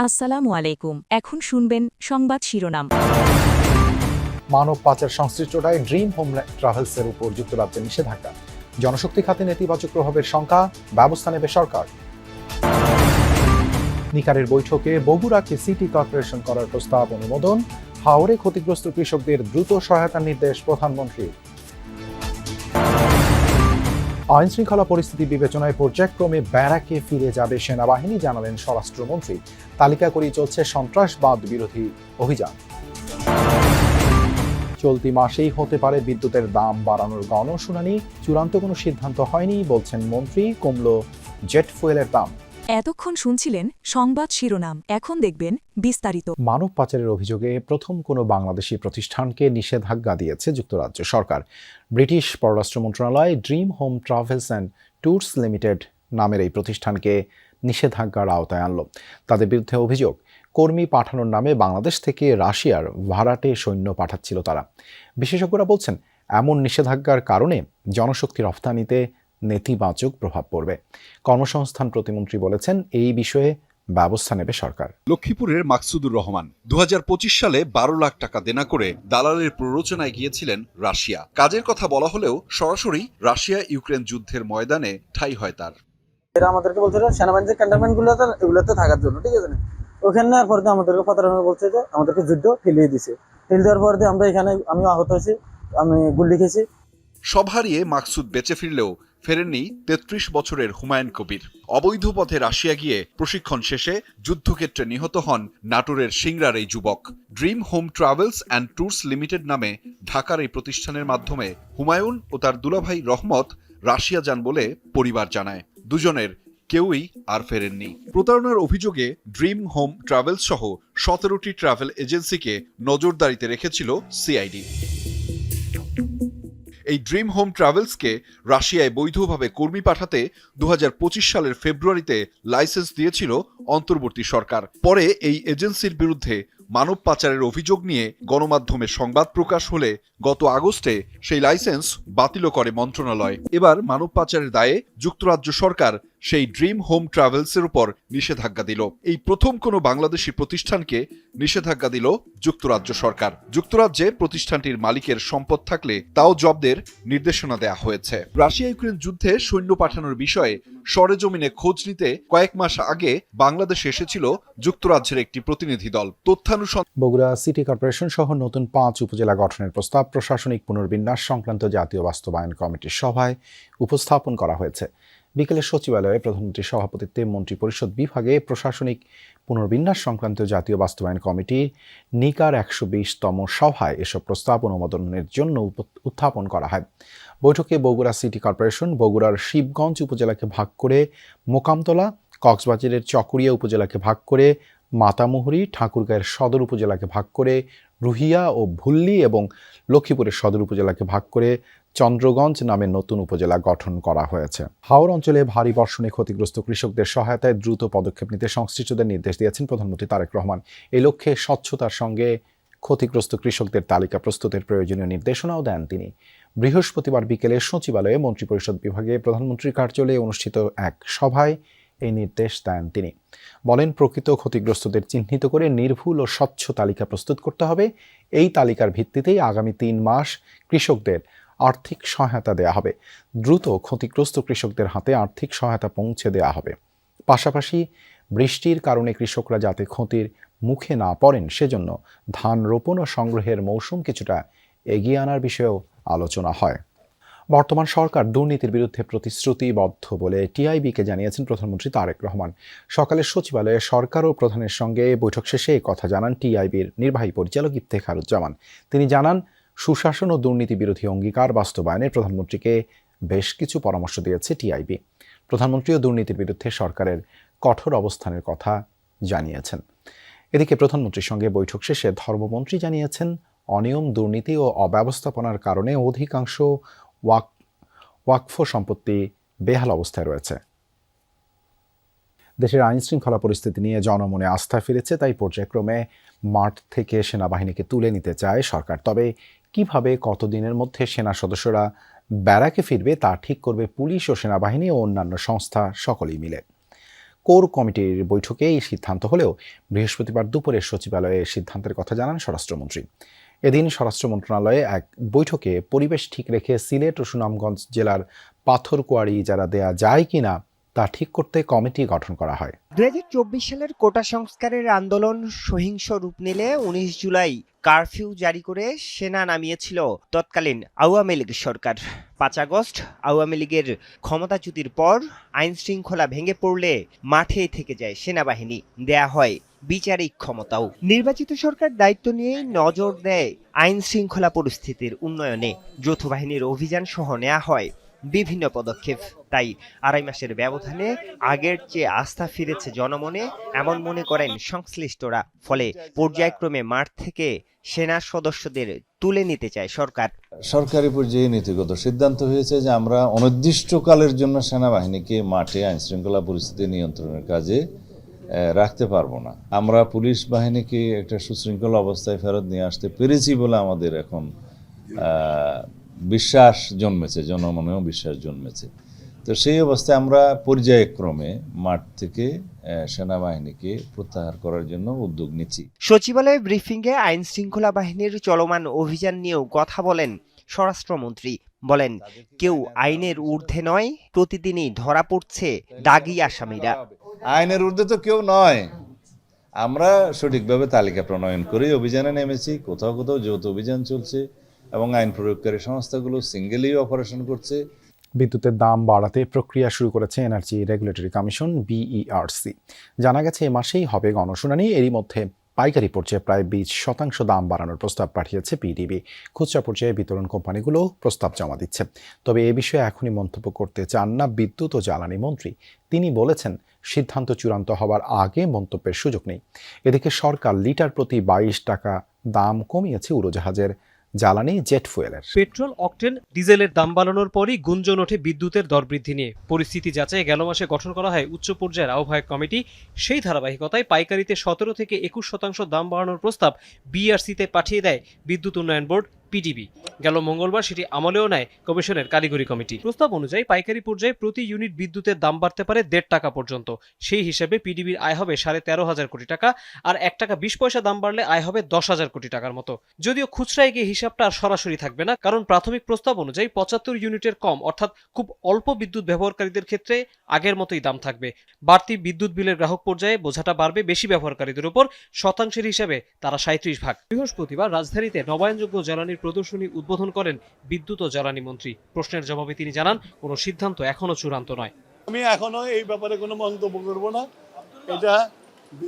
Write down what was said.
আসসালামু আলাইকুম। এখন শুনবেন সংবাদ শিরোনাম। মানব পাচার সংশ্লিষ্টতায় ড্রিম হোম ট্রাভেলসের উপর যুক্তরাজ্যের নিষেধাজ্ঞা, জনশক্তি খাতে নেতিবাচক প্রভাবের শঙ্কা, ব্যবস্থা নেবে সরকার। নিকারের বৈঠকে বগুড়াকে সিটি কর্পোরেশন করার প্রস্তাব অনুমোদন, হাওরে ক্ষতিগ্রস্ত কৃষকদের দ্রুত সহায়তার নির্দেশ প্রধানমন্ত্রীর। আইন শৃঙ্খলা পরিস্থিতি বিবেচনায় পর্যায়ক্রমে ব্যারাকে ফিরে যাবে সেনাবাহিনী, জানালেন স্বরাষ্ট্রমন্ত্রী। তালিকা করেই চলছে সন্ত্রাসবাদ বিরোধী অভিযান। চলতি মাসেই হতে পারে বিদ্যুতের দাম বাড়ানোর গণশুনানি, চূড়ান্ত কোনো সিদ্ধান্ত হয়নি বলছেন মন্ত্রী। কমল জেট ফুয়েলের দাম। এতক্ষণ শুনছিলেন সংবাদ শিরোনাম, এখন দেখবেন বিস্তারিত। মানব পাচারের অভিযোগে প্রথম কোনো বাংলাদেশি প্রতিষ্ঠানকে নিষেধাজ্ঞা দিয়েছে যুক্তরাজ্য সরকার। ব্রিটিশ পররাষ্ট্র মন্ত্রণালয় dream home travels and tours limited নামের এই প্রতিষ্ঠানকে নিষেধাজ্ঞার আওতায় আনল। তাদের বিরুদ্ধে অভিযোগ, কর্মী পাঠানোর নামে বাংলাদেশ থেকে রাশিয়ার ভাড়াটে সৈন্য পাঠাচ্ছিল তারা। বিশেষজ্ঞরা বলছেন, এমন নিষেধাজ্ঞার কারণে জনশক্তি রফতানিতে নেতিবাচক প্রভাব পড়বে। কর্মসংস্থান প্রতিমন্ত্রী বলেছেন, এই বিষয়ে ব্যবস্থা নেবে সরকার। লক্ষ্মীপুরের মাকসুদুর রহমান 2025 সালে 12 লাখ টাকা দেনা করে দালালের প্ররোচনায় গিয়েছিলেন রাশিয়া। কাজের কথা বলা হলেও সরাসরি রাশিয়া ইউক্রেন যুদ্ধের ময়দানে ঠাঁই হয় তার। এরা আমাদেরকে বলছিল সেনাবাহিনীর ক্যান্টনমেন্ট এগুলোতে থাকার জন্য, ঠিক আছে না? ওখানে নেওয়ার পর আমাদেরকে প্রতারণা বলছে যে আমাদেরকে যুদ্ধ ফেলিয়ে দিছে। ফেলে দেওয়ার পর আমরা এখানে আমি আহত হয়েছি, আমি গুলি খেয়েছি। সব হারিয়ে মাকসুদ বেঁচে ফিরলেও ফেরেননি 33 বছরের হুমায়ুন কবির। অবৈধ পথে রাশিয়া গিয়ে প্রশিক্ষণ শেষে যুদ্ধক্ষেত্রে নিহত হন নাটোরের সিংড়ার এই যুবক। Dream home travels and tours limited নামে ঢাকার এই প্রতিষ্ঠানের মাধ্যমে হুমায়ুন ও তার দুলাভাই রহমত রাশিয়া যান বলে পরিবার জানায়। দুজনের কেউই আর ফেরেননি। প্রতারণার অভিযোগে ড্রিম হোম ট্রাভেলস সহ 17টি ট্রাভেল এজেন্সিকে নজরদারিতে রেখেছিল সিআইডি। এই ড্রিম হোম ট্রাভেলসকে রাশিয়ায় বৈধভাবে কর্মী পাঠাতে 2025 সালের ফেব্রুয়ারিতে লাইসেন্স দিয়েছিল অন্তর্বর্তী সরকার। পরে এই এজেন্সির বিরুদ্ধে মানব পাচারের অভিযোগ নিয়ে গণমাধ্যমে সংবাদ প্রকাশ হলে গত আগস্টে সেই লাইসেন্স বাতিল করে মন্ত্রণালয়। এবার মানব পাচারের দায়ে যুক্তরাজ্য সরকার সেই ড্রিম হোম ট্রাভেলসের উপর নিষেধাজ্ঞা দিল। এই প্রথম কোনো বাংলাদেশি প্রতিষ্ঠানকে নিষেধাজ্ঞা দিল যুক্তরাজ্য সরকার। যুক্তরাজ্যে প্রতিষ্ঠানটির মালিকের সম্পদ থাকলে তাও জব্দের নির্দেশনা দেওয়া হয়েছে। রাশিয়া ইউক্রেন যুদ্ধে সৈন্য পাঠানোর বিষয়ে সরেজমিনে খোঁজ নিতে কয়েক মাস আগে বাংলাদেশে এসেছিল যুক্তরাজ্যের একটি প্রতিনিধি দল। বগুড়া সিটি কর্পোরেশন সহ নতুন 5 উপজেলা গঠনের প্রস্তাব প্রশাসনিক পুনর্বিন্যাস সংক্রান্ত জাতীয় বাস্তবায়ন কমিটির সভায় উপস্থাপন করা হয়েছে। বিকেলে সচিবালয়ে প্রধানমন্ত্রীর সভাপতিত্বে মন্ত্রিপরিষদ বিভাগে প্রশাসনিক পুনর্বিন্যাস সংক্রান্ত জাতীয় বাস্তবায়ন কমিটির নিকার 120তম সভায় এসব প্রস্তাব অনুমোদনের জন্য উত্থাপন করা হয়। বৈঠকে বগুড়া সিটি কর্পোরেশন বগুড়ার শিবগঞ্জ উপজেলাকে ভাগ করে মোকামতলা, কক্সবাজারের চকরিয়া উপজেলাকে ভাগ করে মাতামুহুরী, ঠাকুরগাঁয়ের সদর উপজেলাকে ভাগ করে রুহিয়া ও ভুল্লি এবং লক্ষ্মীপুরের সদর উপজেলাকে ভাগ করে চন্দ্রগঞ্জ নামে নতুন উপজেলা গঠন করা হয়েছে। হাওর অঞ্চলে ভারী বর্ষণে ক্ষতিগ্রস্ত কৃষকদের সহায়তায় দ্রুত পদক্ষেপ নিতে সংশ্লিষ্টদের নির্দেশ দিয়েছেন প্রধানমন্ত্রী তারেক রহমান। এই লক্ষ্যে স্বচ্ছতার সঙ্গে ক্ষতিগ্রস্ত কৃষকদের তালিকা প্রস্তুতের প্রয়োজনীয় নির্দেশনাও দেন তিনি। বৃহস্পতিবার বিকেলে সচিবালয়ে মন্ত্রিপরিষদ বিভাগে প্রধানমন্ত্রীর কার্যালয়ে অনুষ্ঠিত এক সভায় এই নির্দেশ দেন তিনি। বলেন, প্রকৃত ক্ষতিগ্রস্তদের চিহ্নিত করে নির্ভুল ও স্বচ্ছ তালিকা প্রস্তুত করতে হবে। এই তালিকার ভিত্তিতেই আগামী 3 মাস কৃষকদের আর্থিক সহায়তা দেয়া হবে। দ্রুত ক্ষতিগ্রস্ত কৃষকদের হাতে আর্থিক সহায়তা পৌঁছে দেয়া হবে। পাশাপাশি বৃষ্টির কারণে কৃষকরা যাতে ক্ষতির মুখে না পড়েন সেজন্য ধান রোপণ ও সংগ্রহের মৌসুম কিছুটা এগিয়ে আনার বিষয়েও আলোচনা হয়। বর্তমান সরকার দুর্নীতির বিরুদ্ধে প্রতিশ্রুতিবদ্ধ বলে টিআইবিকে জানিয়েছেন প্রধানমন্ত্রী তারেক রহমান। সকালে সচিবালয়ে সরকার ও প্রধানের সঙ্গে বৈঠক শেষে এই কথা জানান টিআইবির নির্বাহী পরিচালক ইফতেখারুজ্জামান। তিনি জানান, সুশাসন ও দুর্নীতি বিরোধী অঙ্গীকার বাস্তবায়নে প্রধানমন্ত্রীকে বেশ কিছু পরামর্শ দিয়েছে টিআইবি। প্রধানমন্ত্রীও দুর্নীতির বিরুদ্ধে সরকারের কঠোর অবস্থানের কথা জানিয়েছেন। এদিকে প্রধানমন্ত্রীর সঙ্গে বৈঠক শেষে ধর্মমন্ত্রী জানিয়েছেন, অনিয়ম, দুর্নীতি ও অব্যবস্থাপনার কারণে অধিকাংশ ওয়াকফ সম্পত্তি বেহাল অবস্থায় রয়েছে। দেশের আইন শৃঙ্খলা পরিস্থিতি নিয়ে জনমনে আস্থা ফিরেছে, তাই পর্যায়ক্রমে মাঠ থেকে সেনাবাহিনীকে তুলে নিতে চায় সরকার। তবে কিভাবে, কতদিনের মধ্যে সেনা সদস্যরা ব্যারাকে ফিরবে তা ঠিক করবে পুলিশ ও সেনাবাহিনী ও অন্যান্য সংস্থা সকলেই মিলে। কোর কমিটির বৈঠকে এই সিদ্ধান্ত হলেও বৃহস্পতিবার দুপুরে সচিবালয়ে সিদ্ধান্তের কথা জানান স্বরাষ্ট্রমন্ত্রী। এদিন স্বরাষ্ট্র মন্ত্রণালয়ে এক বৈঠকে পরিবেশ ঠিক রেখে সিলেট ও সুনামগঞ্জ জেলার পাথরকুয়ারি ইজারা দেয়া যায় কিনা তা ঠিক করতে কমিটি গঠন করা হয়। 2024 সালের কোটা সংস্কারের আন্দোলন সহিংস রূপ নিলে 19 জুলাই কারফিউ জারি করে সেনা নামিয়েছিল তৎকালীন আওয়ামী লীগ সরকার। 5 আগস্ট আওয়ামী লীগের ক্ষমতাচ্যুতির পর আইন শৃঙ্খলা ভেঙে পড়লে মাঠেই থেকে যায় সেনাবাহিনী, দেয়া হয় বিচারিক ক্ষমতাও। নির্বাচিত সরকার দায়িত্ব নিয়ে নজর দেয় আইন শৃঙ্খলা পরিস্থিতির উন্নয়নে। যৌথ বাহিনীর অভিযান সহ নেওয়া হয় বিভিন্ন পদক্ষেপ। তাই 2.5 মাসের ব্যবধানে আগের চেয়ে আস্থা ফিরেছে জনমনে, এমন মনে করেন সংশ্লিষ্টরা। ফলে পর্যায়ক্রমে মাঠ থেকে সেনা সদস্যদের তুলে নিতে চায় সরকার। সরকারি পর্যায়ে নীতিগত সিদ্ধান্ত হয়েছে যে আমরা অনির্দিষ্টকালের জন্য সেনাবাহিনীকে মাঠে আইন শৃঙ্খলা পরিস্থিতি নিয়ন্ত্রণের কাজে রাখতে পারবো না। আমরা পুলিশ বাহিনীকে একটা সুশৃঙ্খল অবস্থায় ফেরত নিয়ে আসতে পেরেছি বলে আমাদের এখন বিশ্বাস জন্মেছে, জনমনেও বিশ্বাস জন্মেছে। তো সেই অবস্থায় আমরা পর্যায়ক্রমে মাঠ থেকে সেনাবাহিনীকে প্রত্যাহার করার জন্য উদ্যোগ নিচ্ছি। সচিবালয়ে ব্রিফিংয়ে আইন শৃঙ্খলা বাহিনীর চলমান অভিযান নিয়েও কথা বলেন স্বরাষ্ট্রমন্ত্রী। বলেন, কেউ আইনের ঊর্ধ্বে নয়, প্রতিদিনই ধরা পড়ছে দাগী আসামিরা। আইনের ঊর্ধ্বে তো কেউ নয়, আমরা সঠিকভাবে তালিকা প্রণয়ন করে অভিযানে নেমেছি। কোথাও কোথাও যৌথ অভিযান চলছে এবং আইন প্রয়োগকারী সংস্থাগুলো সিঙ্গেলি অপারেশন করছে। বিদ্যুতের দাম বাড়াতে প্রক্রিয়া শুরু করেছে এনার্জি রেগুলেটরি কমিশন BERC। জানা গেছে এ মাসেই হবে গণশুনানি। এরই মধ্যে পাইকারি পর্যায়ে প্রায় 20% দাম বাড়ানোর প্রস্তাব পাঠিয়েছে PDB। খুচরা পর্যায়ে বিতরণ কোম্পানিগুলো প্রস্তাব জমা দিচ্ছে। তবে এ বিষয়ে এখনই মন্তব্য করতে চান না বিদ্যুৎ ও জ্বালানি মন্ত্রী। তিনি বলেছেন, সিদ্ধান্ত চূড়ান্ত হওয়ার আগে মন্তব্যের সুযোগ নেই। এদিকে সরকার লিটার প্রতি 22 টাকা দাম কমিয়েছে উড়োজাহাজের জ্বালানি জেট ফুয়েলের। পেট্রোল, অকটেন, ডিজেলের দাম বাড়ানোর পরই গুঞ্জন ওঠে বিদ্যুতের দর বৃদ্ধি নিয়ে। পরিস্থিতি যাচাই গেল মাসে গঠন করা হয় উচ্চ পর্যায়ের আহ্বায়ক কমিটি। সেই ধারাবাহিকতায় পাইকারিতে 17 থেকে 21% দাম বাড়ানোর প্রস্তাব BERC-তে পাঠিয়ে দেয় বিদ্যুৎ উন্নয়ন বোর্ড PDB। গেল মঙ্গলবার সেটি আমলেও নেয় কমিশনের কারিগরি কমিটি। প্রস্তাব অনুযায়ী পাইকারি পর্যায়ে প্রতি ইউনিট বিদ্যুতের দাম বাড়তে পারে 1.5 টাকা পর্যন্ত। সেই হিসেবে PDBর আয় হবে 13.5 কোটি টাকা, আর 1 টাকা 20 পয়সা দাম বাড়লে আয় হবে 10,000 কোটি টাকার মতো। যদিও খুচরায় গিয়ে হিসাবটা আর সরাসরি থাকবে না, কারণ প্রাথমিক প্রস্তাব অনুযায়ী 75 ইউনিটের কম অর্থাৎ খুব অল্প বিদ্যুৎ ব্যবহারকারীদের ক্ষেত্রে আগের মতোই দাম থাকবে। বাড়তি বিদ্যুৎ বিলের গ্রাহক পর্যায়ে বোঝাটা বাড়বে বেশি ব্যবহারকারীদের উপর। শতাংশের হিসাবে তারা 37 ভাগ। বৃহস্পতিবার রাজধানীতে নবায়নযোগ্য জ্বালানির প্রদর্শনী উদ্বোধন করেন বিদ্যুৎ ও জ্বালানি মন্ত্রী। প্রশ্নের জবাবে তিনি জানান, কোনো সিদ্ধান্ত এখনো চূড়ান্ত নয়। আমি এখনো এই ব্যাপারে কোনো মন্তব্য করব না। এটা